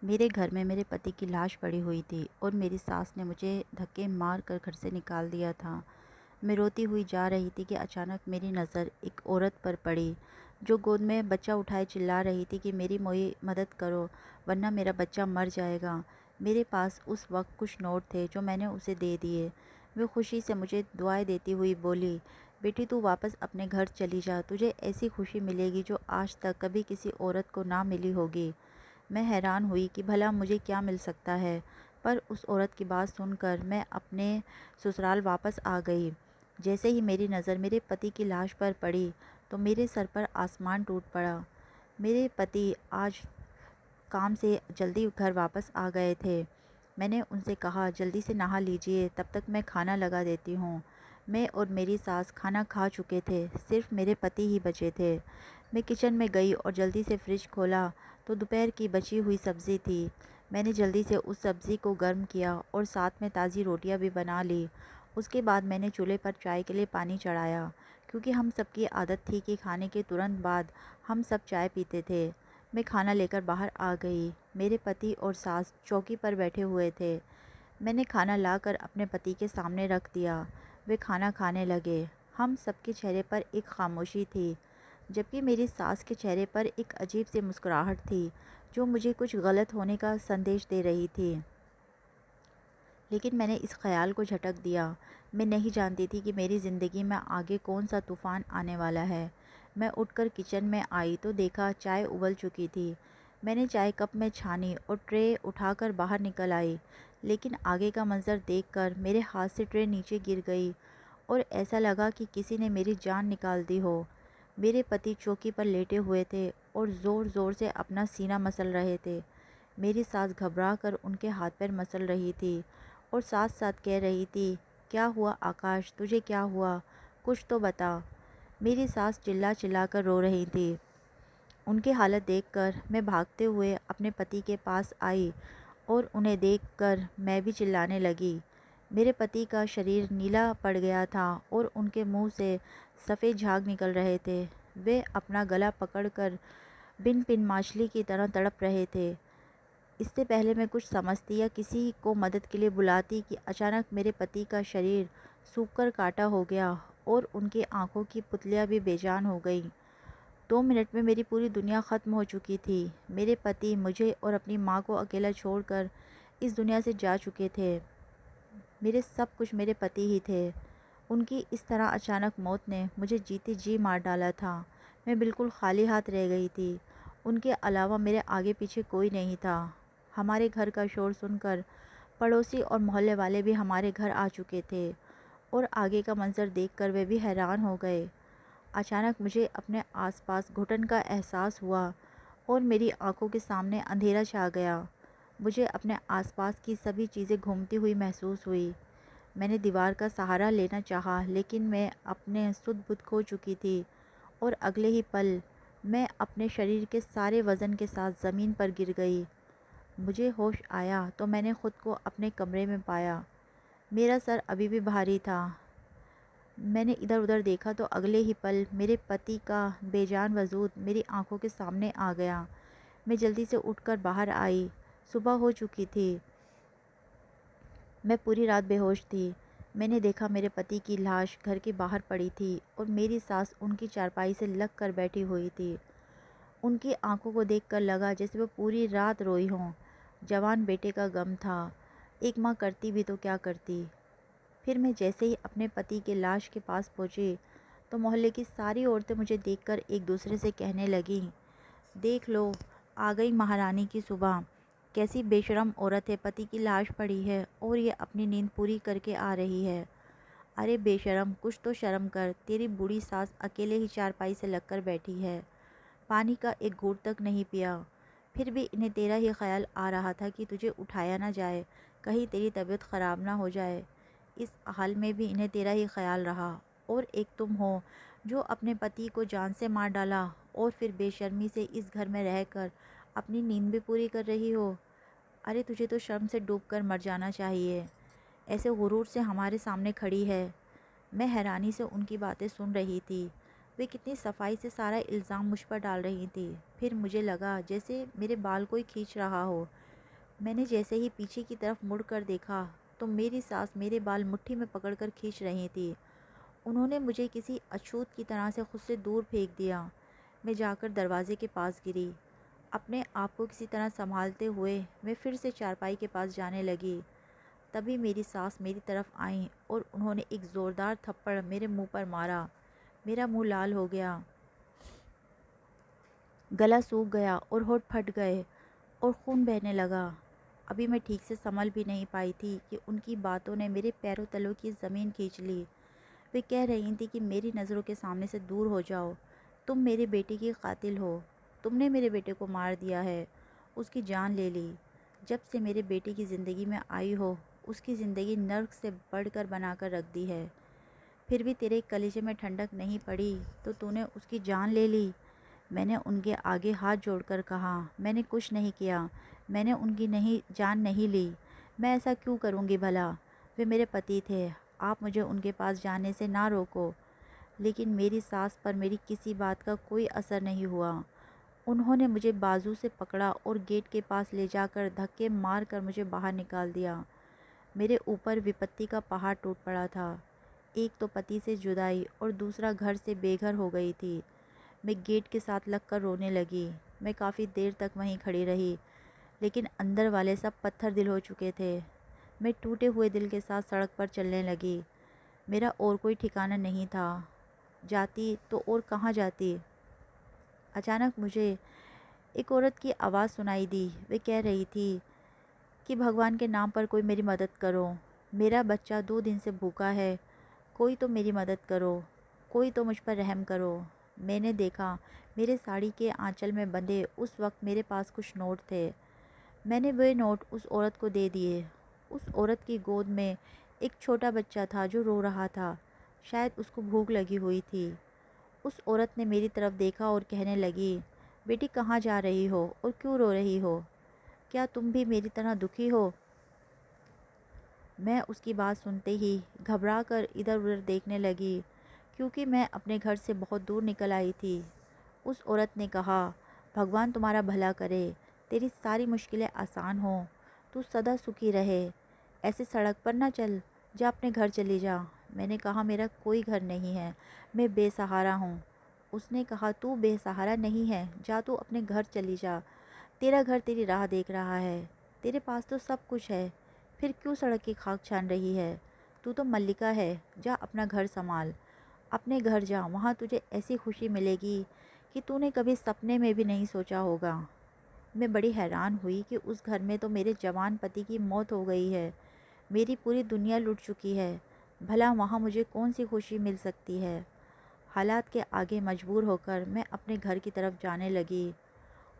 मेरे घर में मेरे पति की लाश पड़ी हुई थी और मेरी सास ने मुझे धक्के मार कर घर से निकाल दिया था। मैं रोती हुई जा रही थी कि अचानक मेरी नज़र एक औरत पर पड़ी जो गोद में बच्चा उठाए चिल्ला रही थी कि मेरी मोई मदद करो वरना मेरा बच्चा मर जाएगा। मेरे पास उस वक्त कुछ नोट थे जो मैंने उसे दे दिए। वो खुशी से मुझे दुआएं देती हुई बोली, बेटी तू वापस अपने घर चली जा, तुझे ऐसी खुशी मिलेगी जो आज तक कभी किसी औरत को ना मिली होगी। मैं हैरान हुई कि भला मुझे क्या मिल सकता है, पर उस औरत की बात सुनकर मैं अपने ससुराल वापस आ गई। जैसे ही मेरी नज़र मेरे पति की लाश पर पड़ी तो मेरे सर पर आसमान टूट पड़ा। मेरे पति आज काम से जल्दी घर वापस आ गए थे। मैंने उनसे कहा जल्दी से नहा लीजिए, तब तक मैं खाना लगा देती हूँ। मैं और मेरी सास खाना खा चुके थे, सिर्फ मेरे पति ही बचे थे। मैं किचन में गई और जल्दी से फ्रिज खोला तो दोपहर की बची हुई सब्ज़ी थी। मैंने जल्दी से उस सब्ज़ी को गर्म किया और साथ में ताज़ी रोटियां भी बना ली। उसके बाद मैंने चूल्हे पर चाय के लिए पानी चढ़ाया, क्योंकि हम सबकी आदत थी कि खाने के तुरंत बाद हम सब चाय पीते थे। मैं खाना लेकर बाहर आ गई। मेरे पति और सास चौकी पर बैठे हुए थे। मैंने खाना लाकर अपने पति के सामने रख दिया। वे खाना खाने लगे। हम सबके चेहरे पर एक खामोशी थी, जबकि मेरी सास के चेहरे पर एक अजीब सी मुस्कुराहट थी जो मुझे कुछ गलत होने का संदेश दे रही थी। लेकिन मैंने इस ख्याल को झटक दिया। मैं नहीं जानती थी कि मेरी ज़िंदगी में आगे कौन सा तूफ़ान आने वाला है। मैं उठकर किचन में आई तो देखा चाय उबल चुकी थी। मैंने चाय कप में छानी और ट्रे उठाकर बाहर निकल आई, लेकिन आगे का मंजर देखकर मेरे हाथ से ट्रे नीचे गिर गई और ऐसा लगा कि किसी ने मेरी जान निकाल दी हो। मेरे पति चौकी पर लेटे हुए थे और ज़ोर-ज़ोर से अपना सीना मसल रहे थे। मेरी सास घबरा कर उनके हाथ पैर मसल रही थी और साथ-साथ कह रही थी, क्या हुआ आकाश, तुझे क्या हुआ? कुछ तो बता। मेरी सास चिल्ला-चिल्ला कर रो रही थी। उनकी हालत देखकर मैं भागते हुए अपने पति के पास आई और उन्हें देखकर मैं भी चिल्लाने लगी। मेरे पति का शरीर नीला पड़ गया था और उनके मुंह से सफ़ेद झाग निकल रहे थे। वे अपना गला पकड़कर बिन-बिन मछली की तरह तड़प रहे थे। इससे पहले मैं कुछ समझती या किसी को मदद के लिए बुलाती कि अचानक मेरे पति का शरीर सूखकर काटा हो गया और उनकी आंखों की पुतलियां भी बेजान हो गईं। 2 मिनट में मेरी पूरी दुनिया ख़त्म हो चुकी थी। मेरे पति मुझे और अपनी माँ को अकेला छोड़कर इस दुनिया से जा चुके थे। मेरे सब कुछ मेरे पति ही थे। उनकी इस तरह अचानक मौत ने मुझे जीते जी मार डाला था। मैं बिल्कुल खाली हाथ रह गई थी। उनके अलावा मेरे आगे पीछे कोई नहीं था। हमारे घर का शोर सुनकर पड़ोसी और मोहल्ले वाले भी हमारे घर आ चुके थे और आगे का मंजर देखकर वे भी हैरान हो गए। अचानक मुझे अपने आसपास घुटन का एहसास हुआ और मेरी आंखों के सामने अंधेरा छा गया। मुझे अपने आसपास की सभी चीज़ें घूमती हुई महसूस हुई। मैंने दीवार का सहारा लेना चाहा, लेकिन मैं अपने सुध-बुध खो चुकी थी और अगले ही पल मैं अपने शरीर के सारे वज़न के साथ ज़मीन पर गिर गई। मुझे होश आया तो मैंने खुद को अपने कमरे में पाया। मेरा सर अभी भी भारी था। मैंने इधर-उधर देखा तो अगले ही पल मेरे पति का बेजान वजूद मेरी आंखों के सामने आ गया। मैं जल्दी से उठकर बाहर आई। सुबह हो चुकी थी। मैं पूरी रात बेहोश थी। मैंने देखा मेरे पति की लाश घर के बाहर पड़ी थी और मेरी सास उनकी चारपाई से लग कर बैठी हुई थी। उनकी आंखों को देखकर लगा जैसे वो पूरी रात रोई हों। जवान बेटे का गम था। एक माँ करती भी तो क्या करती। फिर मैं जैसे ही अपने पति के लाश के पास पहुंची तो मोहल्ले की सारी औरतें मुझे देखकर एक दूसरे से कहने लगीं, देख लो, आ गई महारानी की सुबह। कैसी बेशरम औरत है, पति की लाश पड़ी है और ये अपनी नींद पूरी करके आ रही है। अरे बेशरम, कुछ तो शर्म कर, तेरी बूढ़ी सास अकेले ही चारपाई से लगकर बैठी है, पानी का एक घूंट तक नहीं पिया। फिर भी इन्हें तेरा ही ख्याल आ रहा था कि तुझे उठाया ना जाए, कहीं तेरी तबीयत ख़राब ना हो जाए। इस हाल में भी इन्हें तेरा ही ख्याल रहा। और एक तुम हो जो अपने पति को जान से मार डाला और फिर बेशर्मी से इस घर में रहकर अपनी नींद भी पूरी कर रही हो। अरे तुझे तो शर्म से डूबकर मर जाना चाहिए। ऐसे गुरूर से हमारे सामने खड़ी है। मैं हैरानी से उनकी बातें सुन रही थी। वे कितनी सफाई से सारा इल्ज़ाम मुझ पर डाल रही थी। फिर मुझे लगा जैसे मेरे बाल कोई खींच रहा हो। मैंने जैसे ही पीछे की तरफ मुड़कर देखा तो मेरी सास मेरे बाल मुट्ठी में पकड़कर खींच रही थी। उन्होंने मुझे किसी अछूत की तरह से खुद से दूर फेंक दिया। मैं जाकर दरवाजे के पास गिरी। अपने आप को किसी तरह संभालते हुए मैं फिर से चारपाई के पास जाने लगी। तभी मेरी सास मेरी तरफ आईं और उन्होंने एक ज़ोरदार थप्पड़ मेरे मुंह पर मारा। मेरा मुंह लाल हो गया, गला सूख गया और होंठ फट गए और खून बहने लगा। अभी मैं ठीक से संभल भी नहीं पाई थी कि उनकी बातों ने मेरे पैरों तलों की ज़मीन खींच ली। वे कह रही थी कि मेरी नज़रों के सामने से दूर हो जाओ। तुम मेरे बेटे की कातिल हो। तुमने मेरे बेटे को मार दिया है, उसकी जान ले ली। जब से मेरे बेटे की ज़िंदगी में आई हो, उसकी ज़िंदगी नर्क से बढ़कर बनाकर रख दी है। फिर भी तेरे कलेजे में ठंडक नहीं पड़ी तो तूने उसकी जान ले ली। मैंने उनके आगे हाथ जोड़कर कहा, मैंने कुछ नहीं किया। मैंने उनकी जान नहीं ली। मैं ऐसा क्यों करूँगी भला? वे मेरे पति थे। आप मुझे उनके पास जाने से ना रोको। लेकिन मेरी सास पर मेरी किसी बात का कोई असर नहीं हुआ। उन्होंने मुझे बाजू से पकड़ा और गेट के पास ले जाकर धक्के मार कर मुझे बाहर निकाल दिया। मेरे ऊपर विपत्ति का पहाड़ टूट पड़ा था। एक तो पति से जुदाई और दूसरा घर से बेघर हो गई थी। मैं गेट के साथ लगकर रोने लगी। मैं काफ़ी देर तक वहीं खड़ी रही, लेकिन अंदर वाले सब पत्थर दिल हो चुके थे। मैं टूटे हुए दिल के साथ सड़क पर चलने लगी। मेरा और कोई ठिकाना नहीं था। जाती तो और कहाँ जाती। अचानक मुझे एक औरत की आवाज़ सुनाई दी। वे कह रही थी कि भगवान के नाम पर कोई मेरी मदद करो। मेरा बच्चा 2 दिन से भूखा है। कोई तो मेरी मदद करो। कोई तो मुझ पर रहम करो। मैंने देखा मेरे साड़ी के आंचल में बंधे उस वक्त मेरे पास कुछ नोट थे। मैंने वे नोट उस औरत को दे दिए। उस औरत की गोद में एक छोटा बच्चा था जो रो रहा था। शायद उसको भूख लगी हुई थी। उस औरत ने मेरी तरफ देखा और कहने लगी, बेटी कहाँ जा रही हो और क्यों रो रही हो? क्या तुम भी मेरी तरह दुखी हो? मैं उसकी बात सुनते ही घबरा कर इधर उधर देखने लगी, क्योंकि मैं अपने घर से बहुत दूर निकल आई थी। उस औरत ने कहा, भगवान तुम्हारा भला करे, तेरी सारी मुश्किलें आसान हों, तू सदा सुखी रहे। ऐसे सड़क पर ना चल, जा अपने घर चली जा। मैंने कहा, मेरा कोई घर नहीं है, मैं बेसहारा हूँ। उसने कहा, तू बेसहारा नहीं है, जा तू अपने घर चली जा। तेरा घर तेरी राह देख रहा है। तेरे पास तो सब कुछ है, फिर क्यों सड़क की खाक छान रही है? तू तो मल्लिका है, जा अपना घर संभाल। अपने घर जा, वहाँ तुझे ऐसी खुशी मिलेगी कि तूने कभी सपने में भी नहीं सोचा होगा। मैं बड़ी हैरान हुई कि उस घर में तो मेरे जवान पति की मौत हो गई है। मेरी पूरी दुनिया लुट चुकी है। भला वहाँ मुझे कौन सी खुशी मिल सकती है? हालात के आगे मजबूर होकर मैं अपने घर की तरफ जाने लगी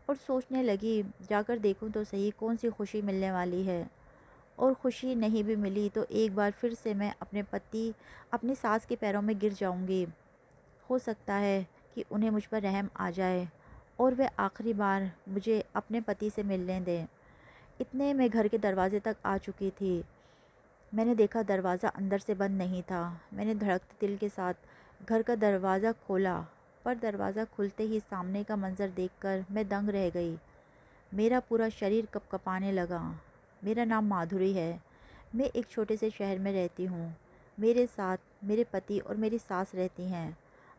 और सोचने लगी, जाकर देखूं तो सही कौन सी खुशी मिलने वाली है। और खुशी नहीं भी मिली तो एक बार फिर से मैं अपनी सास के पैरों में गिर जाऊंगी। हो सकता है कि उन्हें मुझ पर रहम आ जाए और वे आखिरी बार मुझे अपने पति से मिलने दें। इतने में घर के दरवाजे तक आ चुकी थी। मैंने देखा दरवाज़ा अंदर से बंद नहीं था। मैंने धड़कते दिल के साथ घर का दरवाज़ा खोला, पर दरवाज़ा खुलते ही सामने का मंज़र देखकर मैं दंग रह गई। मेरा पूरा शरीर कँपकँपाने लगा। मेरा नाम माधुरी है। मैं एक छोटे से शहर में रहती हूँ। मेरे साथ मेरे पति और मेरी सास रहती हैं।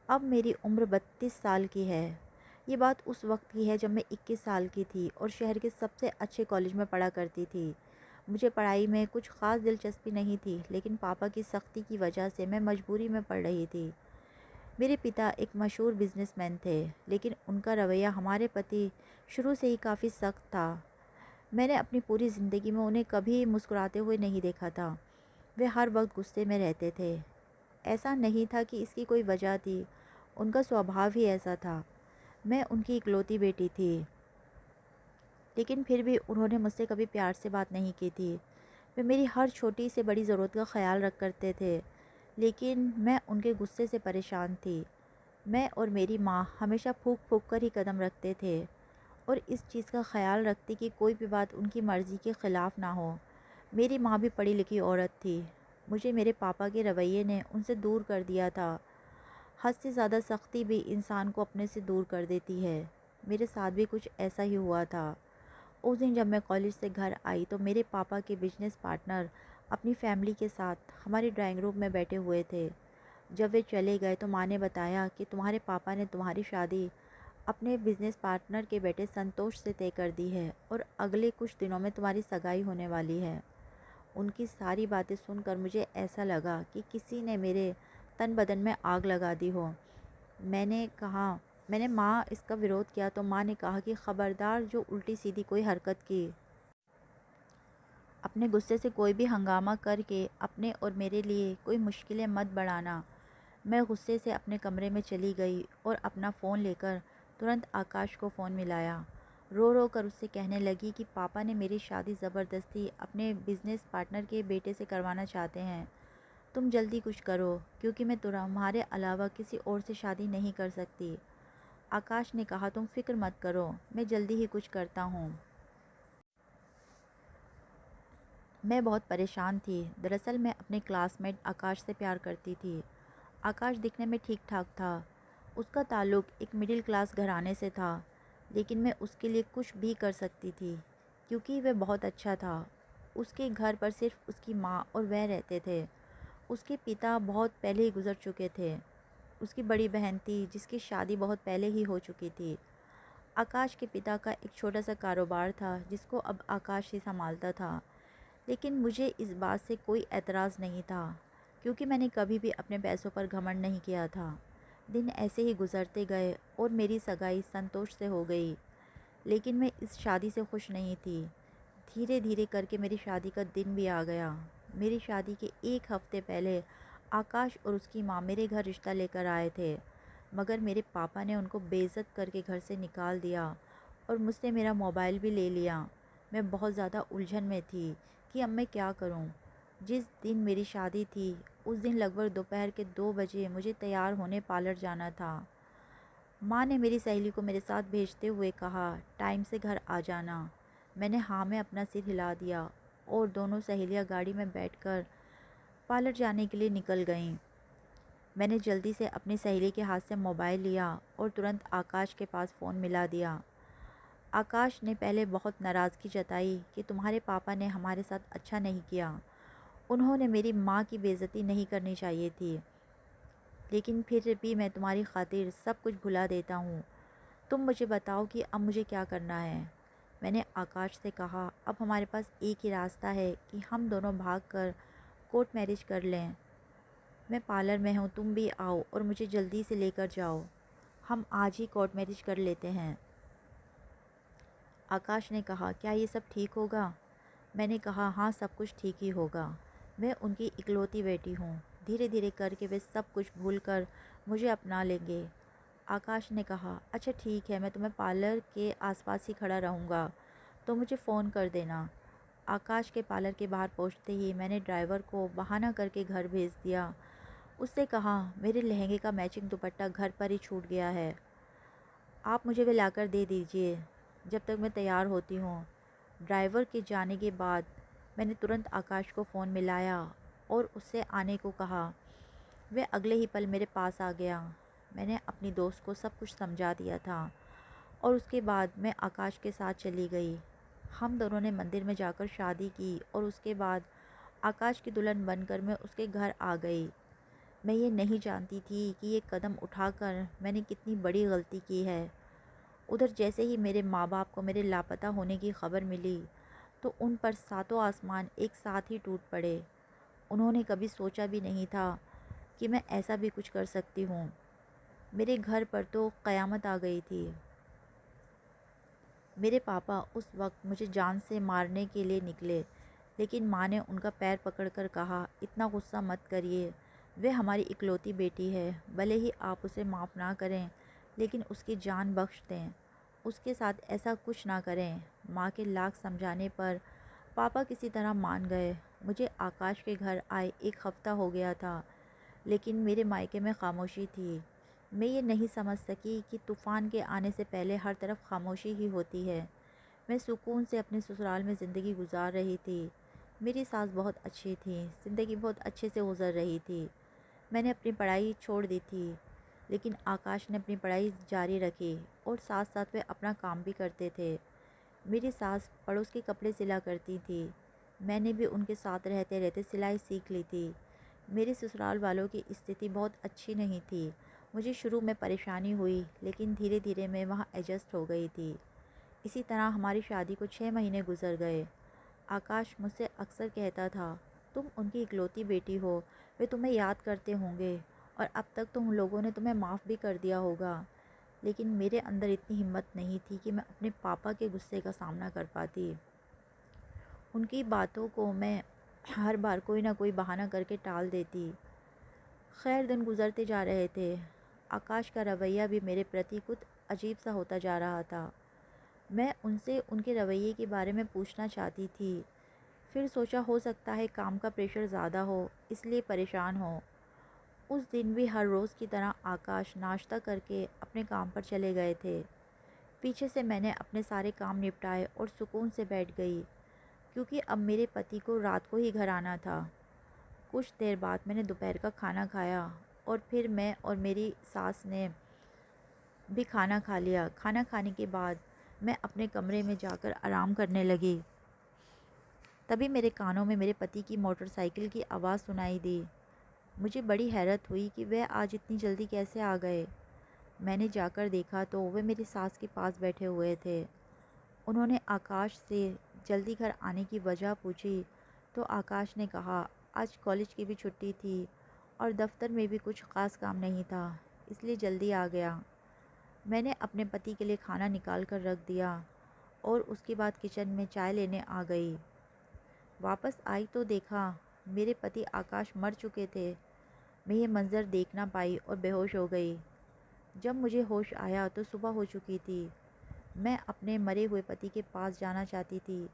अब मेरी उम्र 32 साल की है। ये बात उस वक्त की है जब मैं 21 साल की थी और शहर के सबसे अच्छे कॉलेज में पढ़ा करती थी। मुझे पढ़ाई में कुछ ख़ास दिलचस्पी नहीं थी, लेकिन पापा की सख्ती की वजह से मैं मजबूरी में पढ़ रही थी। मेरे पिता एक मशहूर बिजनेसमैन थे, लेकिन उनका रवैया हमारे प्रति शुरू से ही काफ़ी सख्त था। मैंने अपनी पूरी ज़िंदगी में उन्हें कभी मुस्कुराते हुए नहीं देखा था। वे हर वक्त गुस्से में रहते थे। ऐसा नहीं था कि इसकी कोई वजह थी, उनका स्वभाव ही ऐसा था। मैं उनकी इकलौती बेटी थी, लेकिन फिर भी उन्होंने मुझसे कभी प्यार से बात नहीं की थी। वे मेरी हर छोटी से बड़ी ज़रूरत का ख्याल रख करते थे, लेकिन मैं उनके गुस्से से परेशान थी। मैं और मेरी माँ हमेशा फूंक फूंक कर ही कदम रखते थे और इस चीज़ का ख्याल रखते कि कोई भी बात उनकी मर्ज़ी के ख़िलाफ़ ना हो। मेरी माँ भी पढ़ी लिखी औरत थी। मुझे मेरे पापा के रवैये ने उनसे दूर कर दिया था। हद से ज़्यादा सख्ती भी इंसान को अपने से दूर कर देती है। मेरे साथ भी कुछ ऐसा ही हुआ था। उस दिन जब मैं कॉलेज से घर आई तो मेरे पापा के बिजनेस पार्टनर अपनी फैमिली के साथ हमारे ड्राइंग रूम में बैठे हुए थे। जब वे चले गए तो माँ ने बताया कि तुम्हारे पापा ने तुम्हारी शादी अपने बिजनेस पार्टनर के बेटे संतोष से तय कर दी है और अगले कुछ दिनों में तुम्हारी सगाई होने वाली है। उनकी सारी बातें सुनकर मुझे ऐसा लगा कि किसी ने मेरे तन बदन में आग लगा दी हो। मैंने कहा मैंने माँ इसका विरोध किया तो माँ ने कहा कि खबरदार जो उल्टी सीधी कोई हरकत की, अपने गुस्से से कोई भी हंगामा करके अपने और मेरे लिए कोई मुश्किलें मत बढ़ाना। मैं गुस्से से अपने कमरे में चली गई और अपना फ़ोन लेकर तुरंत आकाश को फ़ोन मिलाया। रो रो कर उससे कहने लगी कि पापा ने मेरी शादी ज़बरदस्ती अपने बिजनेस पार्टनर के बेटे से करवाना चाहते हैं। तुम जल्दी कुछ करो क्योंकि मैं तुम्हारे अलावा किसी और से शादी नहीं कर सकती। आकाश ने कहा तुम फिक्र मत करो, मैं जल्दी ही कुछ करता हूँ। मैं बहुत परेशान थी। दरअसल मैं अपने क्लासमेट आकाश से प्यार करती थी। आकाश दिखने में ठीक ठाक था। उसका ताल्लुक़ एक मिडिल क्लास घराने से था, लेकिन मैं उसके लिए कुछ भी कर सकती थी क्योंकि वह बहुत अच्छा था। उसके घर पर सिर्फ उसकी माँ और वह रहते थे। उसके पिता बहुत पहले ही गुजर चुके थे। उसकी बड़ी बहन थी जिसकी शादी बहुत पहले ही हो चुकी थी। आकाश के पिता का एक छोटा सा कारोबार था जिसको अब आकाश ही संभालता था। लेकिन मुझे इस बात से कोई एतराज़ नहीं था क्योंकि मैंने कभी भी अपने पैसों पर घमंड नहीं किया था। दिन ऐसे ही गुजरते गए और मेरी सगाई संतोष से हो गई। लेकिन मैं इस शादी से खुश नहीं थी। धीरे धीरे करके मेरी शादी का दिन भी आ गया। मेरी शादी के एक हफ्ते पहले आकाश और उसकी माँ मेरे घर रिश्ता लेकर आए थे, मगर मेरे पापा ने उनको बेइज्जत करके घर से निकाल दिया और मुझसे मेरा मोबाइल भी ले लिया। मैं बहुत ज़्यादा उलझन में थी कि अब मैं क्या करूं। जिस दिन मेरी शादी थी उस दिन लगभग दोपहर के 2 बजे मुझे तैयार होने पार्लर जाना था। माँ ने मेरी सहेली को मेरे साथ भेजते हुए कहा टाइम से घर आ जाना। मैंने हाँ में अपना सिर हिला दिया और दोनों सहेलियाँ गाड़ी में बैठकर पार्लर जाने के लिए निकल गईं। मैंने जल्दी से अपनी सहेली के हाथ से मोबाइल लिया और तुरंत आकाश के पास फ़ोन मिला दिया। आकाश ने पहले बहुत नाराज़गी जताई कि तुम्हारे पापा ने हमारे साथ अच्छा नहीं किया। उन्होंने मेरी माँ की बेइज्जती नहीं करनी चाहिए थी, लेकिन फिर भी मैं तुम्हारी खातिर सब कुछ भुला देता हूँ। तुम मुझे बताओ कि अब मुझे क्या करना है। मैंने आकाश से कहा अब हमारे पास एक ही रास्ता है कि हम दोनों भाग कर कोर्ट मैरिज कर लें। मैं पार्लर में हूँ, तुम भी आओ और मुझे जल्दी से लेकर जाओ। हम आज ही कोर्ट मैरिज कर लेते हैं। आकाश ने कहा क्या ये सब ठीक होगा? मैंने कहा हाँ, सब कुछ ठीक ही होगा। मैं उनकी इकलौती बेटी हूँ। धीरे धीरे करके वे सब कुछ भूलकर मुझे अपना लेंगे। आकाश ने कहा अच्छा ठीक है, मैं तुम्हें पार्लर के आसपास ही खड़ा रहूँगा, तो मुझे फ़ोन कर देना। आकाश के पार्लर के बाहर पहुँचते ही मैंने ड्राइवर को बहाना करके घर भेज दिया। उससे कहा मेरे लहंगे का मैचिंग दुपट्टा घर पर ही छूट गया है, आप मुझे वे लाकर दे दीजिए जब तक मैं तैयार होती हूँ। ड्राइवर के जाने के बाद मैंने तुरंत आकाश को फ़ोन मिलाया और उससे आने को कहा। वह अगले ही पल मेरे पास आ गया। मैंने अपनी दोस्त को सब कुछ समझा दिया था और उसके बाद मैं आकाश के साथ चली गई। हम दोनों ने मंदिर में जाकर शादी की और उसके बाद आकाश की दुल्हन बनकर मैं उसके घर आ गई। मैं ये नहीं जानती थी कि ये कदम उठाकर मैंने कितनी बड़ी गलती की है। उधर जैसे ही मेरे माँ बाप को मेरे लापता होने की खबर मिली तो उन पर सातों आसमान एक साथ ही टूट पड़े। उन्होंने कभी सोचा भी नहीं था कि मैं ऐसा भी कुछ कर सकती हूँ। मेरे घर पर तो क़यामत आ गई थी। मेरे पापा उस वक्त मुझे जान से मारने के लिए निकले, लेकिन माँ ने उनका पैर पकड़कर कहा इतना गुस्सा मत करिए, वह हमारी इकलौती बेटी है, भले ही आप उसे माफ़ ना करें लेकिन उसकी जान बख्श दें, उसके साथ ऐसा कुछ ना करें। माँ के लाख समझाने पर पापा किसी तरह मान गए। मुझे आकाश के घर आए एक हफ़्ता हो गया था, लेकिन मेरे मायके में खामोशी थी। मैं ये नहीं समझ सकी कि तूफ़ान के आने से पहले हर तरफ खामोशी ही होती है। मैं सुकून से अपने ससुराल में ज़िंदगी गुजार रही थी। मेरी सास बहुत अच्छी थी, ज़िंदगी बहुत अच्छे से गुजर रही थी। मैंने अपनी पढ़ाई छोड़ दी थी, लेकिन आकाश ने अपनी पढ़ाई जारी रखी और साथ साथ वे अपना काम भी करते थे। मेरी सास पड़ोस के कपड़े सिला करती थी। मैंने भी उनके साथ रहते रहते सिलाई सीख ली थी। मेरे ससुराल वालों की स्थिति बहुत अच्छी नहीं थी। मुझे शुरू में परेशानी हुई, लेकिन धीरे धीरे मैं वहाँ एडजस्ट हो गई थी। इसी तरह हमारी शादी को 6 महीने गुजर गए। आकाश मुझसे अक्सर कहता था, तुम उनकी इकलौती बेटी हो, वे तुम्हें याद करते होंगे और अब तक तो उन लोगों ने तुम्हें माफ़ भी कर दिया होगा। लेकिन मेरे अंदर इतनी हिम्मत नहीं थी कि मैं अपने पापा के गुस्से का सामना कर पाती। उनकी बातों को मैं हर बार कोई ना कोई बहाना करके टाल देती। खैर, दिन गुजरते जा रहे थे। आकाश का रवैया भी मेरे प्रति कुछ अजीब सा होता जा रहा था। मैं उनसे उनके रवैये के बारे में पूछना चाहती थी। फिर सोचा हो सकता है काम का प्रेशर ज़्यादा हो, इसलिए परेशान हो। उस दिन भी हर रोज़ की तरह आकाश नाश्ता करके अपने काम पर चले गए थे। पीछे से मैंने अपने सारे काम निपटाए और सुकून से बैठ गई, क्योंकि अब मेरे पति को रात को ही घर आना था। कुछ देर बाद मैंने दोपहर का खाना खाया और फिर मैं और मेरी सास ने भी खाना खा लिया। खाना खाने के बाद मैं अपने कमरे में जाकर आराम करने लगी। तभी मेरे कानों में मेरे पति की मोटरसाइकिल की आवाज़ सुनाई दी। मुझे बड़ी हैरत हुई कि वह आज इतनी जल्दी कैसे आ गए। मैंने जाकर देखा तो वे मेरी सास के पास बैठे हुए थे। उन्होंने आकाश से जल्दी घर आने की वजह पूछी तो आकाश ने कहा, आज कॉलेज की भी छुट्टी थी और दफ्तर में भी कुछ ख़ास काम नहीं था, इसलिए जल्दी आ गया। मैंने अपने पति के लिए खाना निकाल कर रख दिया और उसके बाद किचन में चाय लेने आ गई। वापस आई तो देखा मेरे पति आकाश मर चुके थे। मैं ये मंज़र देख ना पाई और बेहोश हो गई। जब मुझे होश आया तो सुबह हो चुकी थी। मैं अपने मरे हुए पति के पास जाना चाहती थी,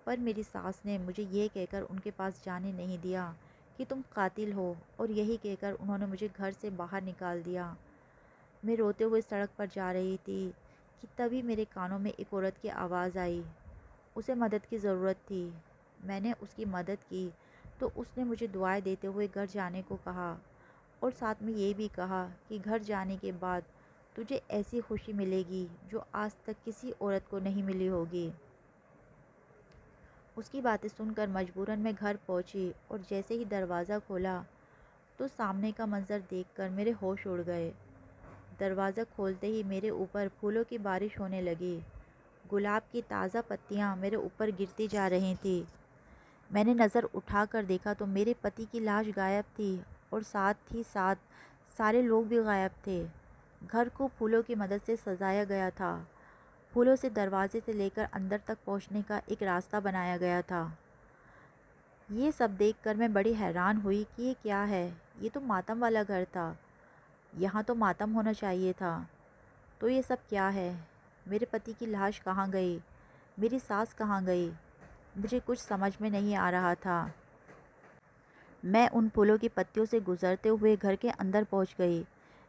पर मेरी सास ने मुझे ये कहकर उनके पास जाने नहीं दिया कि तुम कातिल हो, और यही कहकर उन्होंने मुझे घर से बाहर निकाल दिया। मैं रोते हुए सड़क पर जा रही थी कि तभी मेरे कानों में एक औरत की आवाज़ आई। उसे मदद की ज़रूरत थी। मैंने उसकी मदद की तो उसने मुझे दुआएं देते हुए घर जाने को कहा और साथ में ये भी कहा कि घर जाने के बाद तुझे ऐसी खुशी मिलेगी जो आज तक किसी औरत को नहीं मिली होगी। उसकी बातें सुनकर मजबूरन मैं घर पहुंची और जैसे ही दरवाज़ा खोला तो सामने का मंजर देखकर मेरे होश उड़ गए। दरवाज़ा खोलते ही मेरे ऊपर फूलों की बारिश होने लगी। गुलाब की ताज़ा पत्तियां मेरे ऊपर गिरती जा रही थी। मैंने नज़र उठाकर देखा तो मेरे पति की लाश गायब थी और साथ ही साथ सारे लोग भी गायब थे। घर को फूलों की मदद से सजाया गया था। फूलों से दरवाजे से लेकर अंदर तक पहुंचने का एक रास्ता बनाया गया था। ये सब देखकर मैं बड़ी हैरान हुई कि ये क्या है। ये तो मातम वाला घर था। यहाँ तो मातम होना चाहिए था। तो ये सब क्या है? मेरे पति की लाश कहाँ गई? मेरी सास कहाँ गई? मुझे कुछ समझ में नहीं आ रहा था। मैं उन फूलों की पत्तियों से गुजरते हुए घर के अंदर पहुंच गई।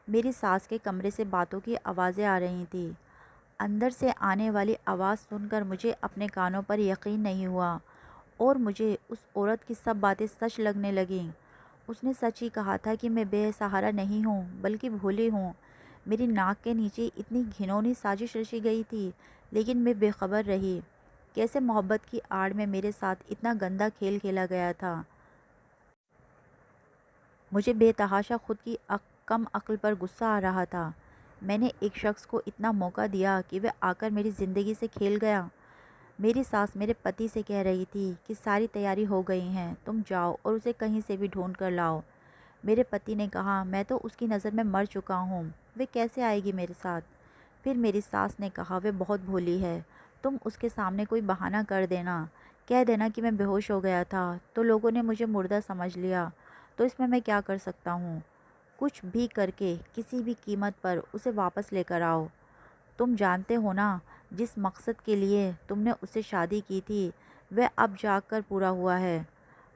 मेरी सास के कमरे से बातों की आवाज़ें आ रही थी। अंदर से आने वाली आवाज़ सुनकर मुझे अपने कानों पर यकीन नहीं हुआ और मुझे उस औरत की सब बातें सच लगने लगीं। उसने सच ही कहा था कि मैं बेसहारा नहीं हूँ, बल्कि भोली हूँ। मेरी नाक के नीचे इतनी घिनौनी साजिश रची गई थी, लेकिन मैं बेखबर रही। कैसे मोहब्बत की आड़ में मेरे साथ इतना गंदा खेल खेला गया था। मुझे बेतहाशा खुद की कम अक्ल पर गुस्सा आ रहा था। मैंने एक शख्स को इतना मौका दिया कि वह आकर मेरी ज़िंदगी से खेल गया। मेरी सास मेरे पति से कह रही थी कि सारी तैयारी हो गई हैं, तुम जाओ और उसे कहीं से भी ढूंढ कर लाओ। मेरे पति ने कहा, मैं तो उसकी नज़र में मर चुका हूँ, वे कैसे आएगी मेरे साथ। फिर मेरी सास ने कहा, वे बहुत भोली है, तुम उसके सामने कोई बहाना कर देना, कह देना कि मैं बेहोश हो गया था तो लोगों ने मुझे मुर्दा समझ लिया, तो इसमें मैं क्या कर सकता हूँ। कुछ भी करके किसी भी कीमत पर उसे वापस लेकर आओ। तुम जानते हो ना, जिस मकसद के लिए तुमने उससे शादी की थी वह अब जाकर पूरा हुआ है।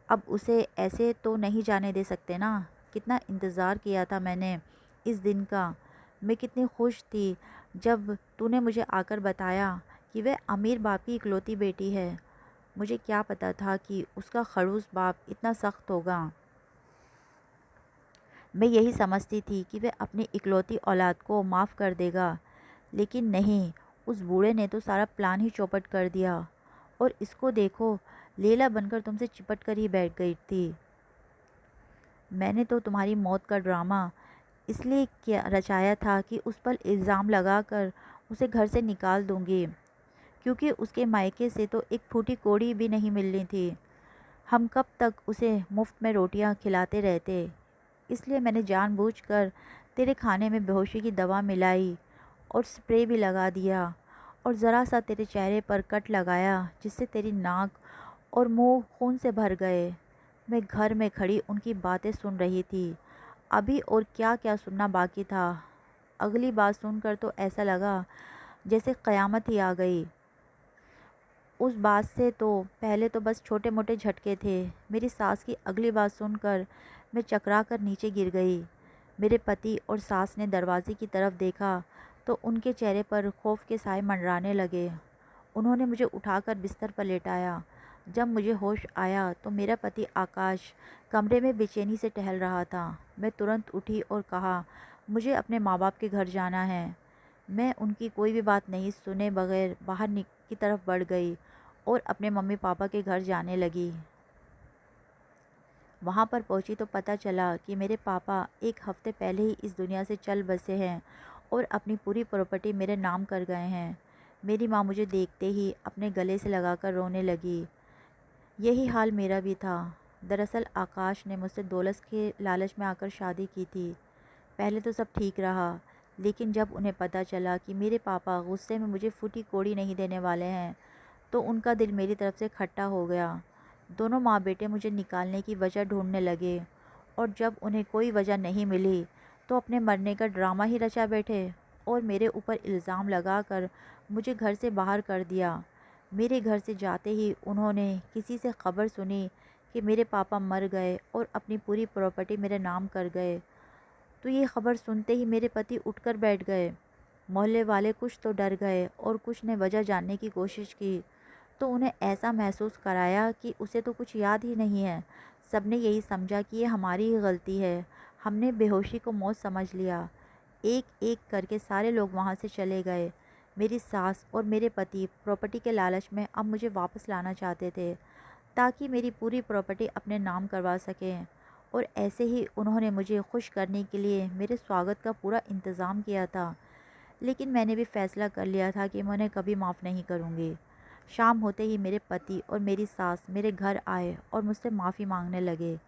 अब उसे ऐसे तो नहीं जाने दे सकते ना। कितना इंतज़ार किया था मैंने इस दिन का। मैं कितनी खुश थी जब तूने मुझे आकर बताया कि वह अमीर बाप की इकलौती बेटी है। मुझे क्या पता था कि उसका खड़ूस बाप इतना सख्त होगा। मैं यही समझती थी कि वह अपनी इकलौती औलाद को माफ़ कर देगा, लेकिन नहीं, उस बूढ़े ने तो सारा प्लान ही चौपट कर दिया। और इसको देखो, लैला बनकर तुमसे चिपट कर ही बैठ गई थी। मैंने तो तुम्हारी मौत का ड्रामा इसलिए क्या रचाया था कि उस पर इल्ज़ाम लगाकर उसे घर से निकाल दूंगी, क्योंकि उसके मायके से तो एक फूटी कोड़ी भी नहीं मिलनी थी। हम कब तक उसे मुफ्त में रोटियां खिलाते रहते। इसलिए मैंने जानबूझकर तेरे खाने में बेहोशी की दवा मिलाई और स्प्रे भी लगा दिया, और ज़रा सा तेरे चेहरे पर कट लगाया जिससे तेरी नाक और मुंह खून से भर गए। मैं घर में खड़ी उनकी बातें सुन रही थी। अभी और क्या क्या सुनना बाकी था। अगली बात सुनकर तो ऐसा लगा जैसे क़यामत ही आ गई। उस बात से तो पहले तो बस छोटे मोटे झटके थे। मेरी सास की अगली बात सुनकर मैं चकरा कर नीचे गिर गई। मेरे पति और सास ने दरवाजे की तरफ देखा तो उनके चेहरे पर खौफ के साए मंडराने लगे। उन्होंने मुझे उठाकर बिस्तर पर लेटाया। जब मुझे होश आया तो मेरा पति आकाश कमरे में बेचैनी से टहल रहा था। मैं तुरंत उठी और कहा, मुझे अपने माँ बाप के घर जाना है। मैं उनकी कोई भी बात नहीं सुने बगैर बाहर की तरफ बढ़ गई और अपने मम्मी पापा के घर जाने लगी। वहाँ पर पहुँची तो पता चला कि मेरे पापा एक हफ्ते पहले ही इस दुनिया से चल बसे हैं और अपनी पूरी प्रॉपर्टी मेरे नाम कर गए हैं। मेरी माँ मुझे देखते ही अपने गले से लगाकर रोने लगी। यही हाल मेरा भी था। दरअसल आकाश ने मुझसे दौलत के लालच में आकर शादी की थी। पहले तो सब ठीक रहा, लेकिन जब उन्हें पता चला कि मेरे पापा गुस्से में मुझे फूटी कोड़ी नहीं देने वाले हैं, तो उनका दिल मेरी तरफ से खट्टा हो गया। दोनों माँ बेटे मुझे निकालने की वजह ढूंढने लगे, और जब उन्हें कोई वजह नहीं मिली तो अपने मरने का ड्रामा ही रचा बैठे और मेरे ऊपर इल्ज़ाम लगाकर मुझे घर से बाहर कर दिया। मेरे घर से जाते ही उन्होंने किसी से खबर सुनी कि मेरे पापा मर गए और अपनी पूरी प्रॉपर्टी मेरे नाम कर गए, तो ये खबर सुनते ही मेरे पति उठकर बैठ गए। मोहल्ले वाले कुछ तो डर गए और कुछ ने वजह जानने की कोशिश की, तो उन्हें ऐसा महसूस कराया कि उसे तो कुछ याद ही नहीं है। सबने यही समझा कि ये हमारी ही गलती है। हमने बेहोशी को मौत समझ लिया। एक एक करके सारे लोग वहाँ से चले गए। मेरी सास और मेरे पति प्रॉपर्टी के लालच में अब मुझे वापस लाना चाहते थे, ताकि मेरी पूरी प्रॉपर्टी अपने नाम करवा सकें। और ऐसे ही उन्होंने मुझे खुश करने के लिए मेरे स्वागत का पूरा इंतज़ाम किया था। लेकिन मैंने भी फैसला कर लिया था कि मैं उन्हें कभी माफ़ नहीं करूँगी। शाम होते ही मेरे पति और मेरी सास मेरे घर आए और मुझसे माफ़ी मांगने लगे,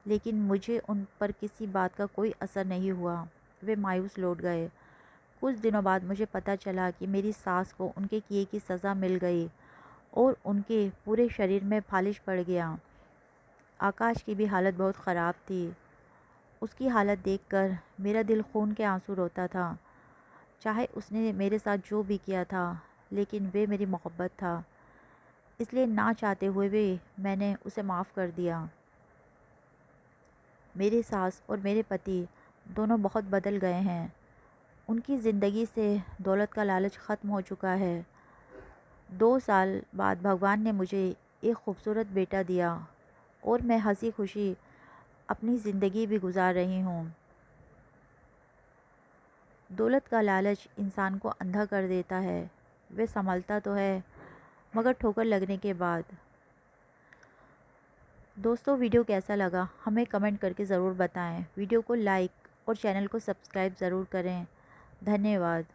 लेकिन मुझे उन पर किसी बात का कोई असर नहीं हुआ। वे मायूस लौट गए। कुछ दिनों बाद मुझे पता चला कि मेरी सास को उनके किए की सज़ा मिल गई और उनके पूरे शरीर में फालिश पड़ गया। आकाश की भी हालत बहुत ख़राब थी। उसकी हालत देखकर मेरा दिल खून के आंसू रोता था। चाहे उसने मेरे साथ जो भी किया था, लेकिन वे मेरी मोहब्बत था, इसलिए ना चाहते हुए भी मैंने उसे माफ़ कर दिया। मेरी सास और मेरे पति दोनों बहुत बदल गए हैं। उनकी ज़िंदगी से दौलत का लालच ख़त्म हो चुका है। 2 साल बाद भगवान ने मुझे एक खूबसूरत बेटा दिया और मैं हंसी खुशी अपनी ज़िंदगी भी गुजार रही हूँ। दौलत का लालच इंसान को अंधा कर देता है। वे संभलता तो है, मगर ठोकर लगने के बाद। दोस्तों, वीडियो कैसा लगा हमें कमेंट करके ज़रूर बताएं। वीडियो को लाइक और चैनल को सब्सक्राइब ज़रूर करें। धन्यवाद।